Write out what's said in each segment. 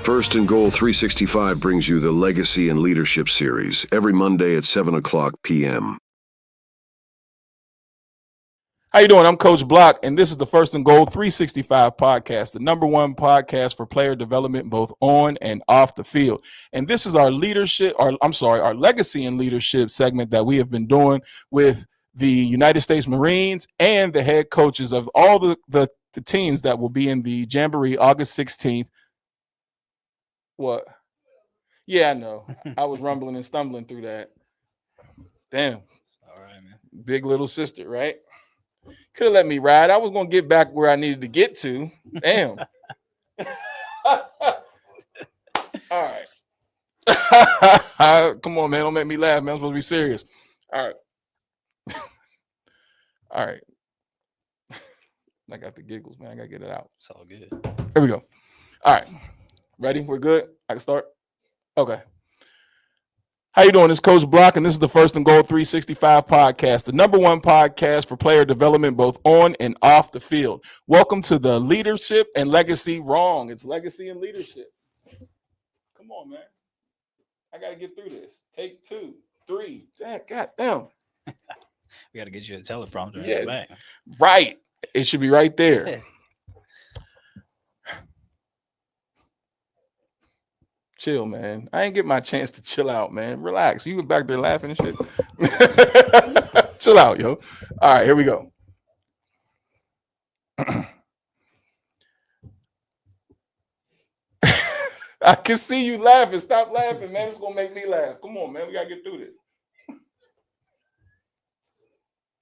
First and Goal 365 brings you the Legacy and Leadership series every Monday at 7 o'clock p.m. How you doing? I'm Coach Block, and this is the First and Goal 365 podcast, the number one podcast for player development, both on and off the field. And this is our our legacy and leadership segment that we have been doing with the United States Marines and the head coaches of all the teams that will be in the Jamboree August 16th. What? Yeah, I know. I was rumbling and stumbling through that. Damn. All right, man. Big little sister, right? Could have let me ride. I was going to get back where I needed to get to. Damn. All right. Come on, man. Don't make me laugh, man. I'm supposed to be serious. All right. All right. I got the giggles, man. I got to get it out. It's all good. Here we go. All right. Ready? We're good? I can start? Okay. How you doing? This is Coach Block, and this is the First and Goal 365 podcast, the number one podcast for player development, both on and off the field. Welcome to the Leadership and Legacy. Wrong. It's Legacy and Leadership. Come on, man. I got to get through this. Take 2, 3. God damn. We got to get you a teleprompter. Yeah. Right. It should be right there. Chill, man. I ain't get my chance to chill out, man. Relax. You were back there laughing and shit. Chill out, yo. All right, here we go. I can see you laughing. Stop laughing, man. It's going to make me laugh. Come on, man. We got to get through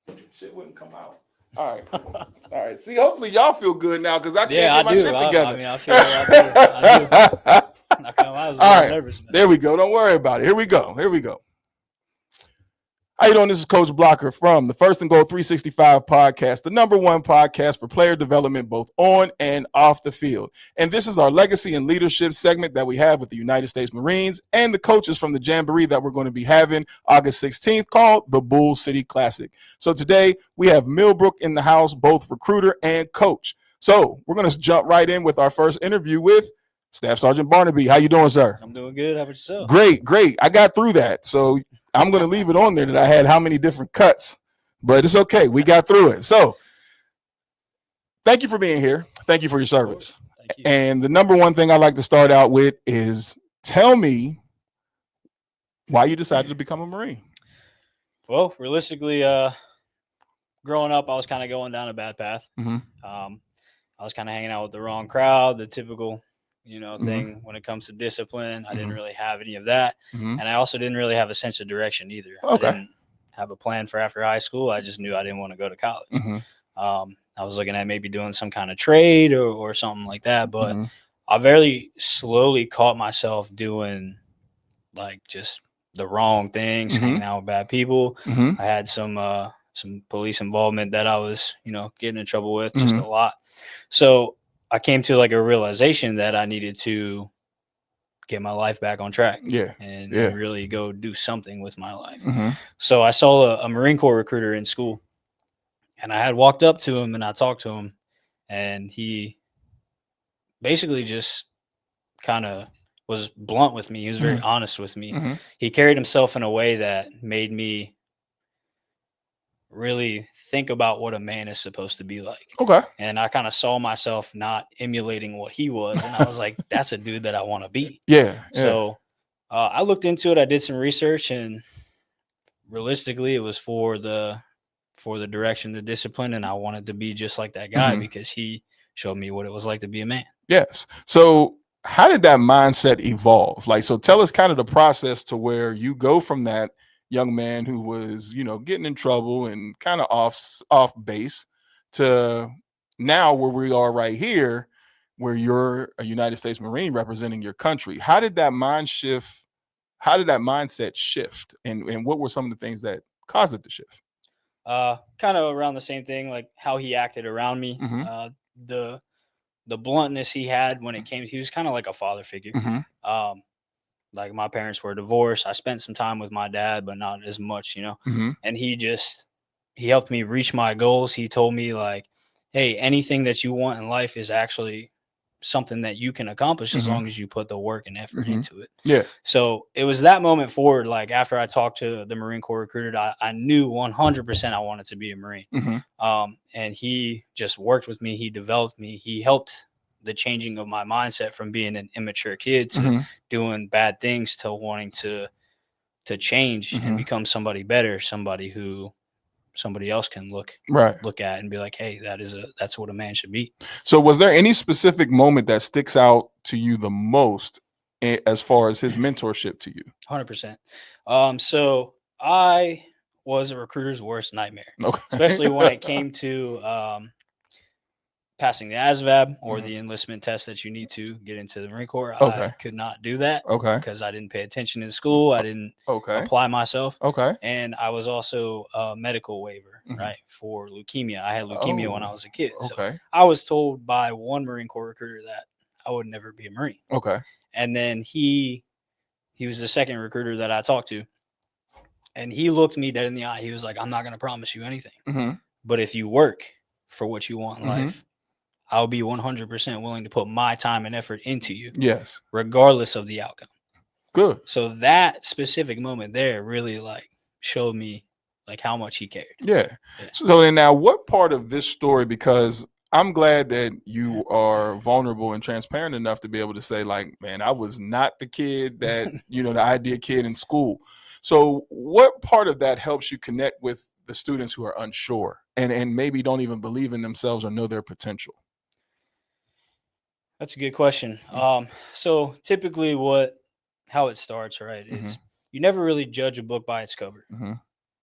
this. Shit wouldn't come out. All right. All right. See, hopefully y'all feel good now because I can't get my shit together. I feel I do. I was a little nervous, man. There we go. Don't worry about it. Here we go. How you doing? This is Coach Blocker from the First and Goal 365 podcast, the number one podcast for player development, both on and off the field. And this is our legacy and leadership segment that we have with the United States Marines and the coaches from the Jamboree that we're going to be having August 16th, called the Bull City Classic. So today we have Millbrook in the house, both recruiter and coach. So we're going to jump right in with our first interview with Staff Sergeant Barnabae. How you doing, sir? I'm doing good. How about yourself? Great. I got through that. So I'm going to leave it on there that I had how many different cuts, but it's okay. We got through it. So thank you for being here. Thank you for your service. Thank you. And the number one thing I like to start out with is tell me why you decided to become a Marine. Well, realistically, growing up, I was kind of going down a bad path. Mm-hmm. I was kind of hanging out with the wrong crowd, the typical thing when it comes to discipline. I didn't really have any of that. Mm-hmm. And I also didn't really have a sense of direction either. Okay. I didn't have a plan for after high school. I just knew I didn't want to go to college. Mm-hmm. I was looking at maybe doing some kind of trade or something like that. But Mm-hmm. I very slowly caught myself doing like just the wrong things, Mm-hmm. hanging out with bad people. Mm-hmm. I had some police involvement that I was, getting in trouble with just a lot. So I came to like a realization that I needed to get my life back on track and really go do something with my life. Mm-hmm. So I saw a Marine Corps recruiter in school, and I had walked up to him and I talked to him, and he basically just kind of was blunt with me. He was very honest with me. Mm-hmm. He carried himself in a way that made me really think about what a man is supposed to be like. Okay. And I kind of saw myself not emulating what he was. And I was like, that's a dude that I want to be. Yeah. So I looked into it. I did some research, and realistically it was for the direction, the discipline. And I wanted to be just like that guy because he showed me what it was like to be a man. Yes. So how did that mindset evolve? Like, so tell us kind of the process to where you go from that young man who was, getting in trouble and kind of off base to now where we are right here, where you're a United States Marine representing your country. How did that mindset shift? And what were some of the things that caused it to shift? Kind of around the same thing, like how he acted around me. The bluntness he had when it came, he was kind of like a father figure. Like my parents were divorced. I spent some time with my dad, but not as much, and he helped me reach my goals. He told me like, hey, anything that you want in life is actually something that you can accomplish as long as you put the work and effort into it. Yeah. So it was that moment forward. Like after I talked to the Marine Corps recruiter, I knew 100% I wanted to be a Marine. And he just worked with me. He developed me. He helped the changing of my mindset from being an immature kid to doing bad things to wanting to change and become somebody better, somebody who somebody else can look at and be like, hey, that's what a man should be. So was there any specific moment that sticks out to you the most as far as his mentorship to you? 100%. So I was a recruiter's worst nightmare, Okay. especially when it came to passing the ASVAB or the enlistment test that you need to get into the Marine Corps. Okay. I could not do that because I didn't pay attention in school. I didn't apply myself. Okay. And I was also a medical waiver, right, for leukemia. I had leukemia when I was a kid. So I was told by one Marine Corps recruiter that I would never be a Marine. Okay. And then he was the second recruiter that I talked to. And he looked me dead in the eye. He was like, I'm not going to promise you anything. But if you work for what you want in life, I'll be 100% willing to put my time and effort into you. Yes. Regardless of the outcome. Good. So that specific moment there really like showed me like how much he cared. Yeah. So then now what part of this story, because I'm glad that you are vulnerable and transparent enough to be able to say like, man, I was not the kid that, the idea kid in school. So what part of that helps you connect with the students who are unsure and maybe don't even believe in themselves or know their potential? That's a good question. So typically how it starts, right, is you never really judge a book by its cover.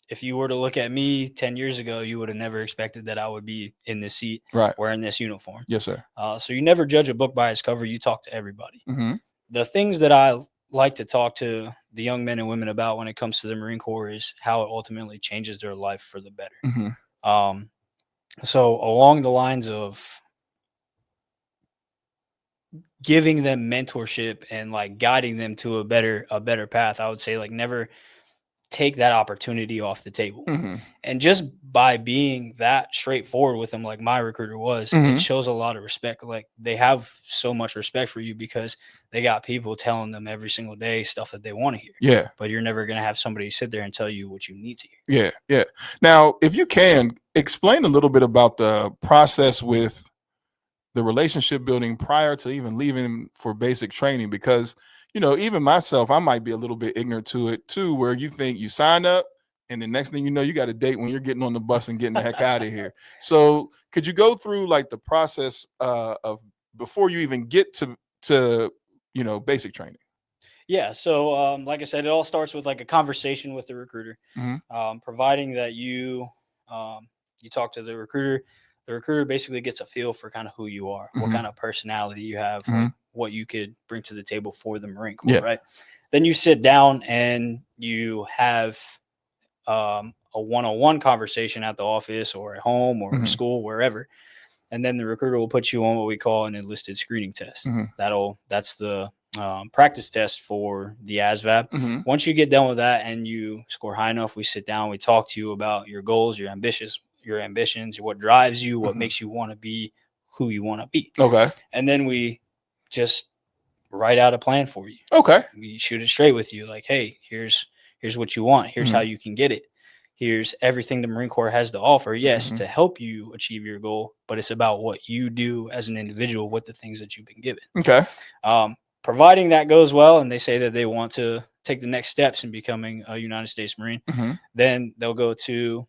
If you were to look at me 10 years ago, you would have never expected that I would be in this seat wearing this uniform. Yes, sir. So you never judge a book by its cover. You talk to everybody. The things that I like to talk to the young men and women about when it comes to the Marine Corps is how it ultimately changes their life for the better. So along the lines of giving them mentorship and like guiding them to a better path, I would say like never take that opportunity off the table. And just by being that straightforward with them, like my recruiter was, it shows a lot of respect. Like they have so much respect for you because they got people telling them every single day stuff that they want to hear. Yeah. But you're never going to have somebody sit there and tell you what you need to hear. Yeah. Yeah. Now, if you can explain a little bit about the process with the relationship building prior to even leaving for basic training, because even myself, I might be a little bit ignorant to it too, where you think you signed up and the next thing you know, you got a date when you're getting on the bus and getting the heck out of here. So could you go through like the process of before you even get to basic training? Yeah. So like I said, it all starts with like a conversation with the recruiter, providing that you talk to the recruiter. The recruiter basically gets a feel for kind of who you are, what kind of personality you have, like what you could bring to the table for the Marine Corps, right? Then you sit down and you have a one-on-one conversation at the office or at home or school, wherever. And then the recruiter will put you on what we call an enlisted screening test. That's the practice test for the ASVAB. Once you get done with that and you score high enough, we sit down, we talk to you about your goals, your ambitions, what drives you, what makes you want to be who you want to be. Okay. And then we just write out a plan for you. Okay. We shoot it straight with you. Like, hey, here's what you want. Here's how you can get it. Here's everything the Marine Corps has to offer. Yes, to help you achieve your goal, but it's about what you do as an individual with the things that you've been given. Okay. Providing that goes well and they say that they want to take the next steps in becoming a United States Marine, then they'll go to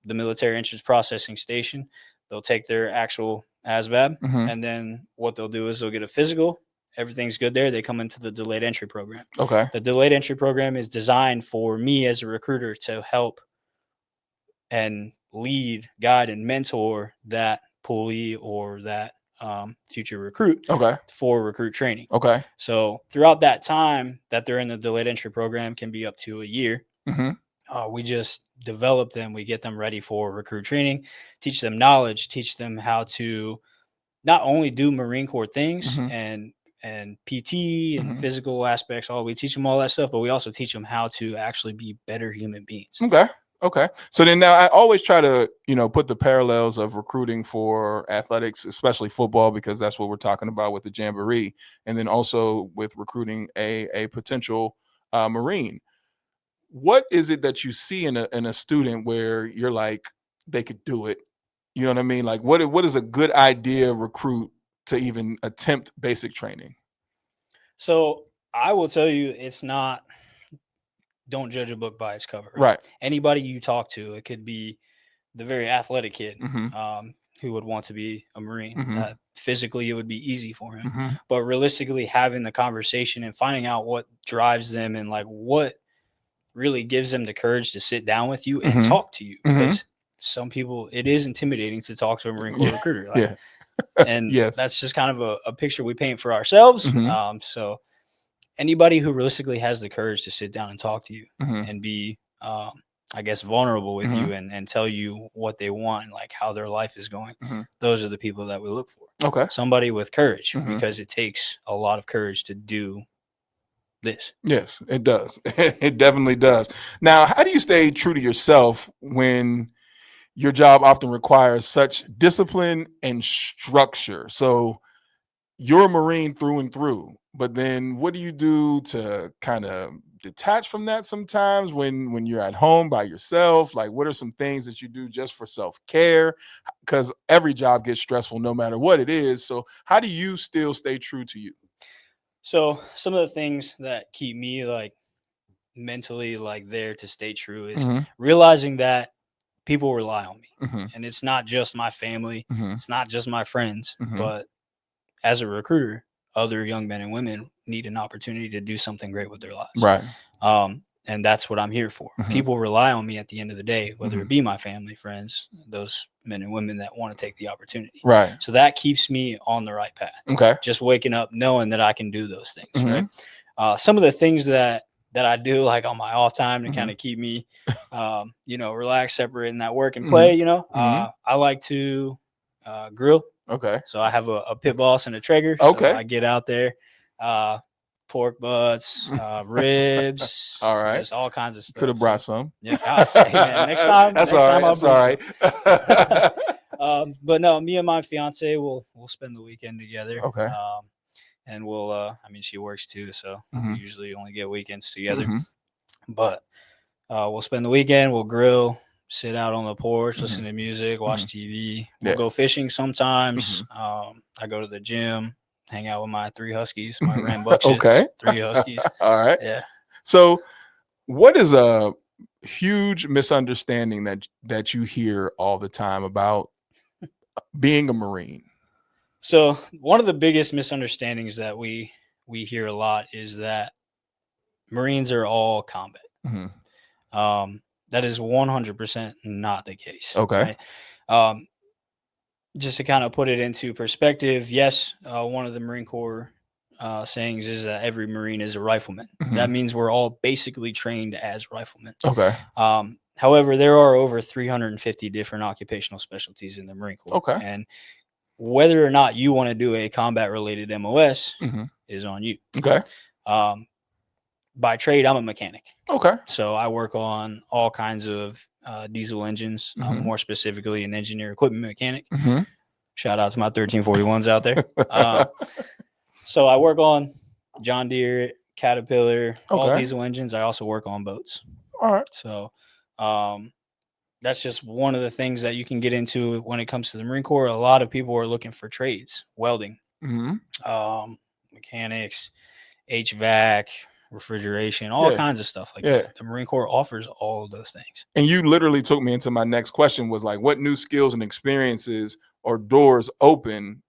the military entrance processing station. They'll take their actual ASVAB, and then what they'll do is they'll get a physical. Everything's good there. They come into the delayed entry program. Okay. The delayed entry program is designed for me as a recruiter to help and lead, guide, and mentor that pulley or that future recruit for recruit training. Okay. So throughout that time that they're in the delayed entry program can be up to a year. We just develop them. We get them ready for recruit training, teach them knowledge, teach them how to not only do Marine Corps things and PT and physical aspects. We teach them all that stuff, but we also teach them how to actually be better human beings. Okay. Okay. So then now I always try to, put the parallels of recruiting for athletics, especially football, because that's what we're talking about with the Jamboree. And then also with recruiting a potential Marine. What is it that you see in a student where you're like, they could do it? You know what I mean? Like what is a good idea recruit to even attempt basic training? So I will tell you, it's not, don't judge a book by its cover. Right. Anybody you talk to, it could be the very athletic kid Mm-hmm. who would want to be a Marine. Mm-hmm. Physically, it would be easy for him. Mm-hmm. But realistically, having the conversation and finding out what drives them and like what really gives them the courage to sit down with you and Mm-hmm. talk to you. Mm-hmm. Because some people, it is intimidating to talk to a Marine Corps Yeah. recruiter. Like, Yeah. and Yes. that's just kind of a picture we paint for ourselves. Mm-hmm. So anybody who realistically has the courage to sit down and talk to you Mm-hmm. and be, I guess, vulnerable with Mm-hmm. you and tell you what they want and like how their life is going. Mm-hmm. Those are the people that we look for. Okay. Somebody with courage, Mm-hmm. because it takes a lot of courage to do this. Yes, it does. It definitely does. Now, how do you stay true to yourself when your job often requires such discipline and structure? So you're a Marine through and through, but then what do you do to kind of detach from that sometimes when you're at home by yourself? Like, what are some things that you do just for self-care? Because every job gets stressful no matter what it is. So how do you still stay true to you? So some of the things that keep me like mentally like there to stay true is Mm-hmm. realizing that people rely on me. Mm-hmm. And it's not just my family, Mm-hmm. it's not just my friends, Mm-hmm. but as a recruiter, other young men and women need an opportunity to do something great with their lives. Right. And that's what I'm here for. Mm-hmm. People rely on me at the end of the day, whether Mm-hmm. it be my family, friends, those men and women that want to take the opportunity. Right. So that keeps me on the right path. Okay. Just waking up knowing that I can do those things. Mm-hmm. Right. Some of the things that I do like on my off time to Mm-hmm. kind of keep me, relaxed, separating that work and Mm-hmm. play, Mm-hmm. I like to grill. Okay. So I have a pit boss and a Traeger. Okay. So I get out there, pork butts, ribs, All right. just all kinds of stuff. Could have brought some. Yeah. Hey, man, next time. That's next all time right. I'll That's all bring right. but no, me and my fiance we'll spend the weekend together. Okay. And we'll she works too, so Mm-hmm. we usually only get weekends together. Mm-hmm. But we'll spend the weekend, we'll grill, sit out on the porch, Mm-hmm. listen to music, watch Mm-hmm. TV. We'll Yeah. go fishing sometimes. Mm-hmm. I go to the gym, hang out with my 3 huskies, my rambunctious Okay. 3 huskies. All right. Yeah. So what is a huge misunderstanding that you hear all the time about being a Marine? So one of the biggest misunderstandings that we hear a lot is that Marines are all combat. Mm-hmm. That is 100% not the case. Okay. Right? Just to kind of put it into perspective, yes, one of the Marine Corps sayings is that every Marine is a rifleman. Mm-hmm. That means we're all basically trained as riflemen. Okay. However, there are over 350 different occupational specialties in the Marine Corps. Okay. And whether or not you want to do a combat-related MOS Mm-hmm. is on you. Okay. By trade, I'm a mechanic. Okay. So I work on all kinds of diesel engines, Mm-hmm. more specifically an engineer equipment mechanic. Mm-hmm. Shout out to my 1341s out there. So I work on John Deere, Caterpillar, all Okay. diesel engines. I also work on boats. All right. So that's just one of the things that you can get into when it comes to the Marine Corps. A lot of people are looking for trades, welding, Mm-hmm. mechanics, HVAC, refrigeration, all kinds of stuff like that. The Marine Corps offers all of those things. And you literally took me into my next question was like, what new skills and experiences or doors open?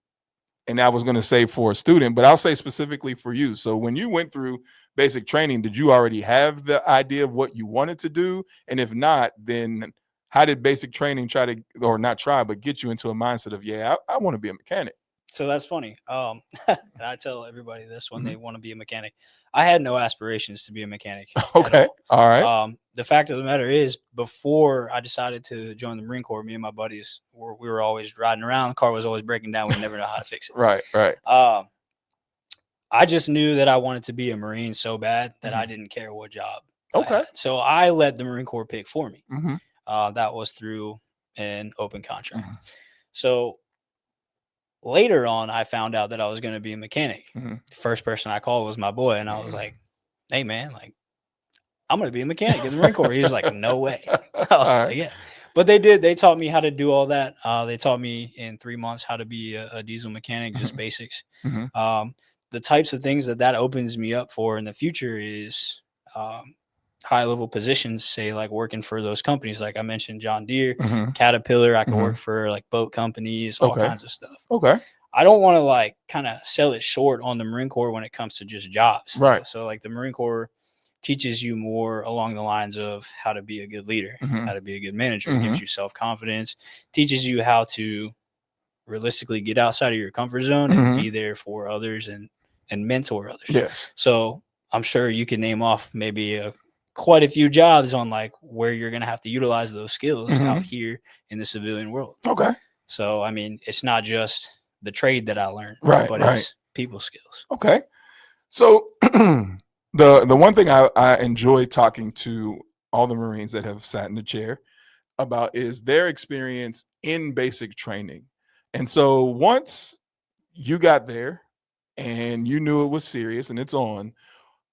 And I was going to say for a student, but I'll say specifically for you. So when you went through basic training, did you already have the idea of what you wanted to do? And if not, then how did basic training get you into a mindset of, I want to be a mechanic? So that's funny. And I tell everybody this when Mm-hmm. they want to be a mechanic. I had no aspirations to be a mechanic. Okay. All right. The fact of the matter is, before I decided to join the Marine Corps, me and my buddies we were always riding around. The car was always breaking down. We never know how to fix it. Right. I just knew that I wanted to be a Marine so bad that Mm-hmm. I didn't care what job Okay. So I let the Marine Corps pick for me. Mm-hmm. That was through an open contract. Mm-hmm. So later on, I found out that I was going to be a mechanic. Mm-hmm. The first person I called was my boy, and I was like, "Hey, man, like, I'm going to be a mechanic in the Marine Corps." He was like, "No way." I was like, "Yeah." But they did. They taught me how to do all that. They taught me in 3 months how to be a diesel mechanic, just basics. Mm-hmm. The types of things that opens me up for in the future is high level positions, say like working for those companies. Like I mentioned, John Deere, Mm-hmm. Caterpillar. I could Mm-hmm. work for like boat companies, all Okay. kinds of stuff. Okay. I don't want to like kind of sell it short on the Marine Corps when it comes to just jobs. Right. So like the Marine Corps teaches you more along the lines of how to be a good leader, Mm-hmm. how to be a good manager, Mm-hmm. gives you self-confidence, teaches you how to realistically get outside of your comfort zone and Mm-hmm. be there for others and mentor others. Yes. So I'm sure you can name off maybe quite a few jobs on like where you're going to have to utilize those skills Mm-hmm. out here in the civilian world. Okay. So, I mean, it's not just the trade that I learned, Right. but Right. it's people skills. Okay. So the one thing I enjoy talking to all the Marines that have sat in the chair about is their experience in basic training. And so once you got there and you knew it was serious and it's on,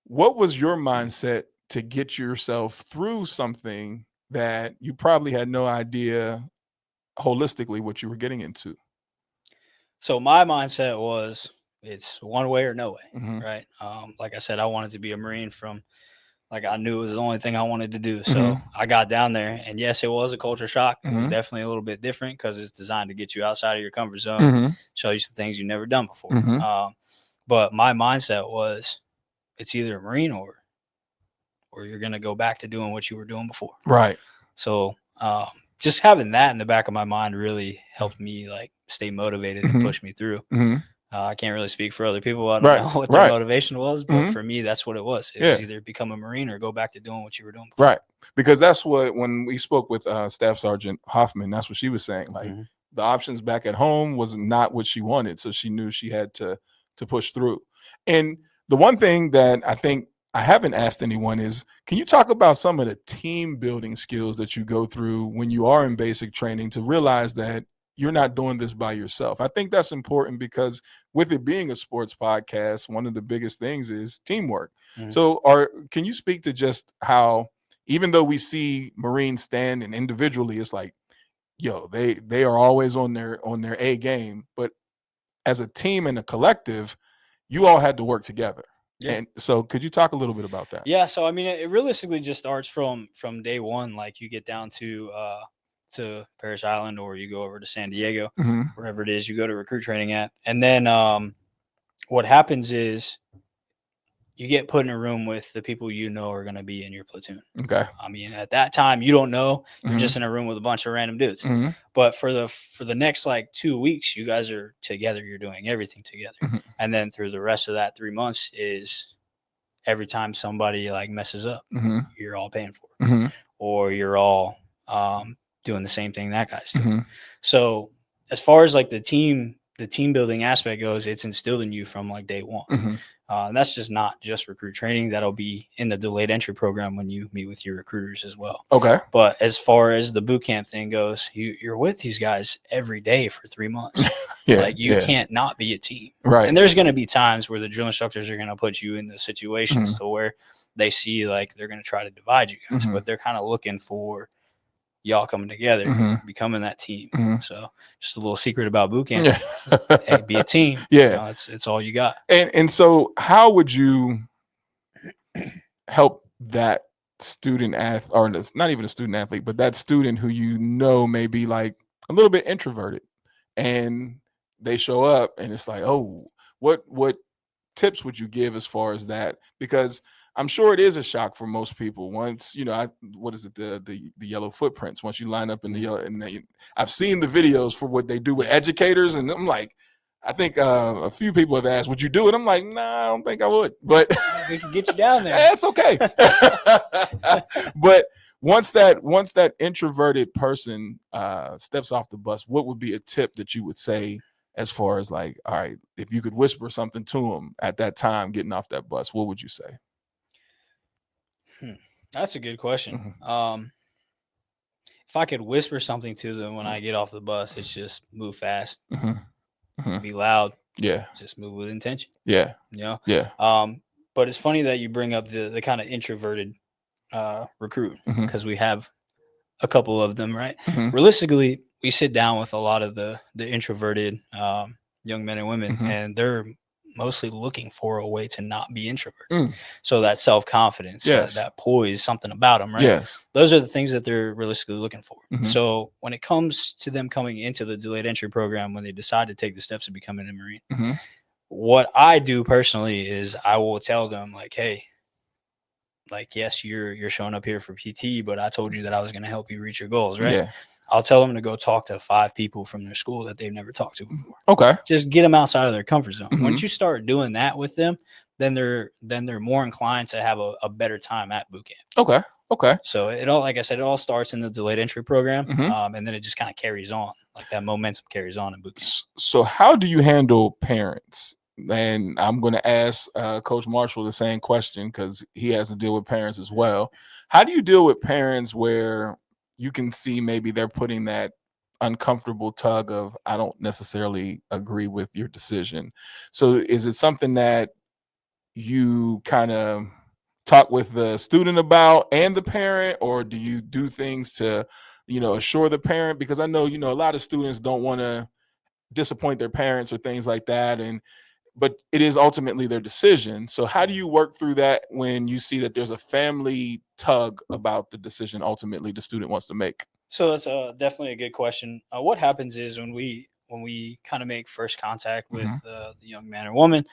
what was your mindset to get yourself through something that you probably had no idea holistically what you were getting into? So my mindset was it's one way or no way, Mm-hmm. right? Like I said, I wanted to be a Marine from like I knew it was the only thing I wanted to do. So Mm-hmm. I got down there, and yes, it was a culture shock. It was Mm-hmm. definitely a little bit different because it's designed to get you outside of your comfort zone, Mm-hmm. show you some things you've never done before. Mm-hmm. But my mindset was it's either a Marine or you're gonna go back to doing what you were doing before. Right. So just having that in the back of my mind really helped me like stay motivated and Mm-hmm. push me through. Mm-hmm. I can't really speak for other people. I don't Right. know what their Right. motivation was, but Mm-hmm. for me, that's what it was. It Yeah. was either become a Marine or go back to doing what you were doing before. Right. Because that's what, when we spoke with Staff Sergeant Hoffman, that's what she was saying. Like Mhm. the options back at home was not what she wanted. So she knew she had to push through. And the one thing that I think I haven't asked anyone is, can you talk about some of the team building skills that you go through when you are in basic training to realize that you're not doing this by yourself? I think that's important because with it being a sports podcast, one of the biggest things is teamwork. Mhm. So can you speak to just how, even though we see Marines stand and individually, it's like, yo, they are always on their A game, but as a team and a collective, you all had to work together. Yeah. And so could you talk a little bit about that? Yeah. So I mean, it realistically just starts from day one. Like you get down to Paris Island, or you go over to San Diego, Mm-hmm. wherever it is you go to recruit training at, and then what happens is you get put in a room with the people you know are going to be in your platoon. Okay. I mean, at that time, you don't know. You're Mm-hmm. just in a room with a bunch of random dudes. Mm-hmm. But for the next like 2 weeks, you guys are together. You're doing everything together. Mm-hmm. And then through the rest of that 3 months is every time somebody like messes up, Mm-hmm. you're all paying for it, Mm-hmm. or you're all doing the same thing that guy's doing. Mm-hmm. So as far as like the team building aspect goes, it's instilled in you from like day one. Mm-hmm. And that's just not just recruit training. That'll be in the delayed entry program when you meet with your recruiters as well. Okay. But as far as the boot camp thing goes, you're with these guys every day for 3 months. Yeah. Like you can't not be a team. Right. And there's going to be times where the drill instructors are going to put you in the situations to where they see like they're going to try to divide you guys, but they're kind of looking for y'all coming together, becoming that team. So just a little secret about boot camp. Yeah. Hey, be a team. Yeah. You know, it's all you got. And so how would you help that student athlete, or not even a student athlete, but that student who you know may be like a little bit introverted, and they show up and it's like, oh, what tips would you give as far as that? Because I'm sure it is a shock for most people. Once, what is it, the yellow footprints, once you line up in the yellow, and I've seen the videos for what they do with educators, and I'm like, I think a few people have asked, would you do it? I'm like, nah, I don't think I would, but we can get you down there. That's okay. But once that introverted person steps off the bus, what would be a tip that you would say as far as like, all right, if you could whisper something to them at that time getting off that bus, what would you say? That's a good question. Mm-hmm. If I could whisper something to them when I get off the bus, it's just move fast, Mm-hmm. Mm-hmm. be loud, Yeah. just move with intention. Yeah. You know. Yeah. But it's funny that you bring up the kind of introverted recruit, Mm-hmm. because we have a couple of them, right? Mm-hmm. Realistically, we sit down with a lot of the introverted young men and women, Mm-hmm. and they're mostly looking for a way to not be introverted. Mm. So that self-confidence, Yes. that poise, something about them, right? Yes. Those are the things that they're realistically looking for. Mm-hmm. So when it comes to them coming into the delayed entry program, when they decide to take the steps of becoming a Marine, Mm-hmm. what I do personally is I will tell them, like, hey, like, yes, you're showing up here for PT, but I told you that I was going to help you reach your goals, right? Yeah. I'll tell them to go talk to 5 people from their school that they've never talked to before. Okay. Just get them outside of their comfort zone. Mm-hmm. Once you start doing that with them, then they're more inclined to have a better time at boot camp. Okay. Okay. So it all, like I said, it all starts in the delayed entry program, Mm-hmm. and then it just kind of carries on. Like that momentum carries on in boot camp. So how do you handle parents? And I'm going to ask Coach Marshall the same question because he has to deal with parents as well. How do you deal with parents where you can see maybe they're putting that uncomfortable tug of, I don't necessarily agree with your decision? So is it something that you kind of talk with the student about and the parent, or do you do things to, assure the parent? Because I know, a lot of students don't want to disappoint their parents or things like that. But it is ultimately their decision. So how do you work through that when you see that there's a family tug about the decision ultimately the student wants to make? So that's definitely a good question. What happens is when we kind of make first contact with the young man or woman,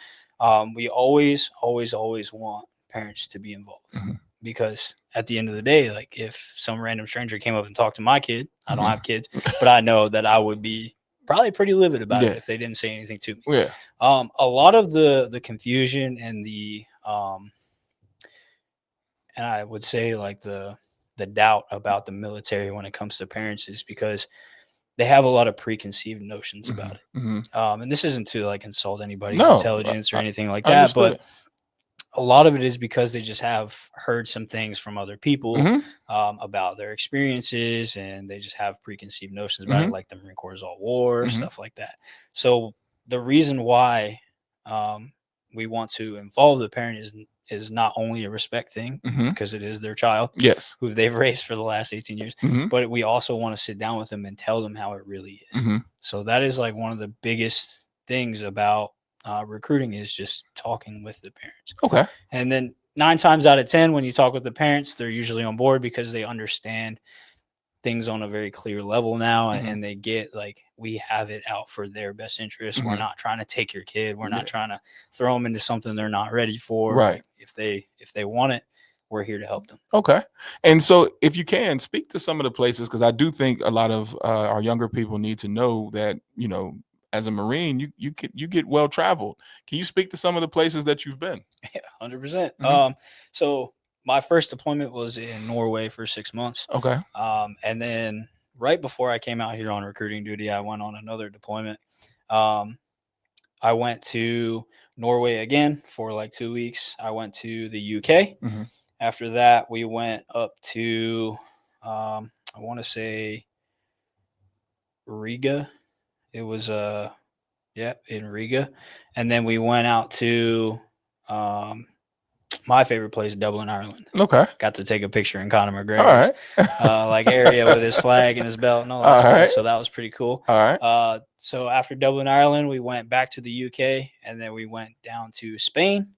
we always want parents to be involved, because at the end of the day, like, if some random stranger came up and talked to my kid, I don't have kids, but I know that I would be probably pretty livid about it if they didn't say anything to me. Yeah. A lot of the confusion and the and I would say, like, the doubt about the military when it comes to parents is because they have a lot of preconceived notions about it. And this isn't to, like, insult anybody's intelligence or anything like that, but a lot of it is because they just have heard some things from other people about their experiences, and they just have preconceived notions about it, like the Marine Corps is all war, stuff like that. So the reason why we want to involve the parent is not only a respect thing, because it is their child, who they've raised for the last 18 years, but we also want to sit down with them and tell them how it really is. So that is, like, one of the biggest things about recruiting, is just talking with the parents. Okay. And then 9 times out of 10, when you talk with the parents, they're usually on board because they understand things on a very clear level now, and they get, like, we have it out for their best interest. We're not trying to take your kid. We're not trying to throw them into something they're not ready for. Right. Like, if they want it, we're here to help them. Okay. And so if you can speak to some of the places, because I do think a lot of our younger people need to know that, as a Marine, you get well traveled. Can you speak to some of the places that you've been? Yeah, 100%. So my first deployment was in Norway for 6 months. Okay. And then right before I came out here on recruiting duty, I went on another deployment. I went to Norway again for like 2 weeks. I went to the UK. After that, we went up to, I want to say, Riga. It was in Riga. And then we went out to my favorite place, Dublin, Ireland. Okay. Got to take a picture in Conor McGregor's like area with his flag and his belt and all that stuff. Right. So that was pretty cool. All right. So after Dublin, Ireland, we went back to the UK, and then we went down to Spain,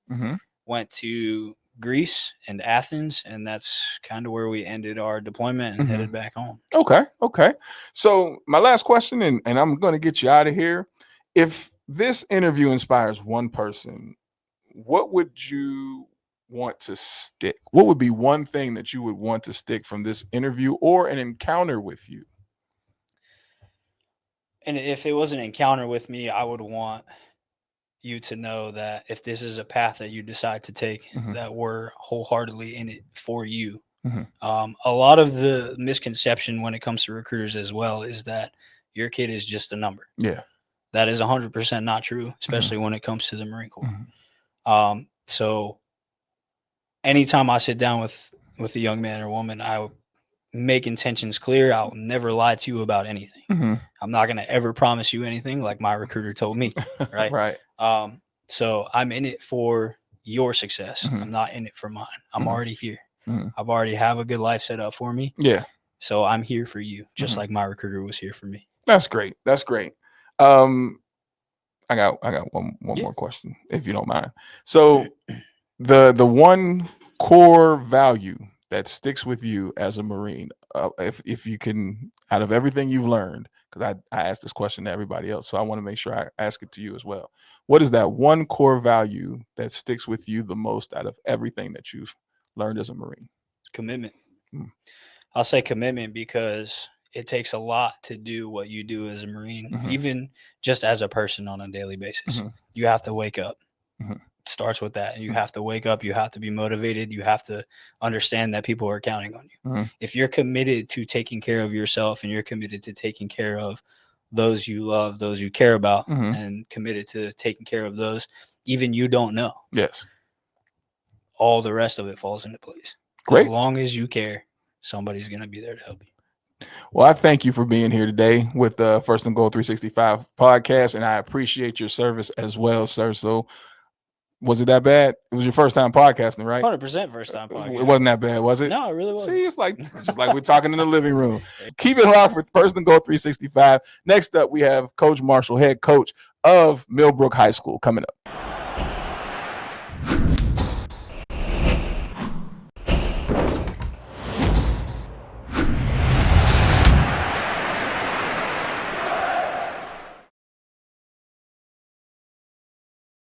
went to Greece and Athens, and that's kind of where we ended our deployment and headed back home. Okay. Okay. So my last question, and I'm going to get you out of here. If this interview inspires one person, what would you want to stick? What would be one thing that you would want to stick from this interview or an encounter with you? And if it was an encounter with me, I would want you to know that if this is a path that you decide to take, that we're wholeheartedly in it for you. A lot of the misconception when it comes to recruiters as well is that your kid is just a number. Yeah. That is 100% not true, especially when it comes to the Marine Corps. So anytime I sit down with with a young man or woman, I make intentions clear. I'll never lie to you about anything. I'm not going to ever promise you anything, like my recruiter told me. Right. Right. So I'm in it for your success. I'm not in it for mine. I'm already here. I've already have a good life set up for me. Yeah. So I'm here for you, just like my recruiter was here for me. That's great. That's great. I got one more question, if you don't mind. So the one core value that sticks with you as a Marine, if you can, out of everything you've learned, because I asked this question to everybody else, so I want to make sure I ask it to you as well. What is that one core value that sticks with you the most out of everything that you've learned as a Marine? Commitment. I'll say commitment because it takes a lot to do what you do as a Marine, even just as a person on a daily basis. You have to wake up. It starts with that. You have to wake up. You have to be motivated. You have to understand that people are counting on you. If you're committed to taking care of yourself and you're committed to taking care of those you love, those you care about, and committed to taking care of those even you don't know. Yes. All the rest of it falls into place. Great. As long as you care, somebody's going to be there to help you. Well, I thank you for being here today with the First and Goal 365 podcast, and I appreciate your service as well, sir. So, was it that bad? It was your first time podcasting, right? 100% first time podcasting. It wasn't that bad, was it? No, it really wasn't. See, it's just like we're talking in the living room. Keep it locked with First and Goal 365. Next up, we have Coach Marshall, head coach of Millbrook High School, coming up.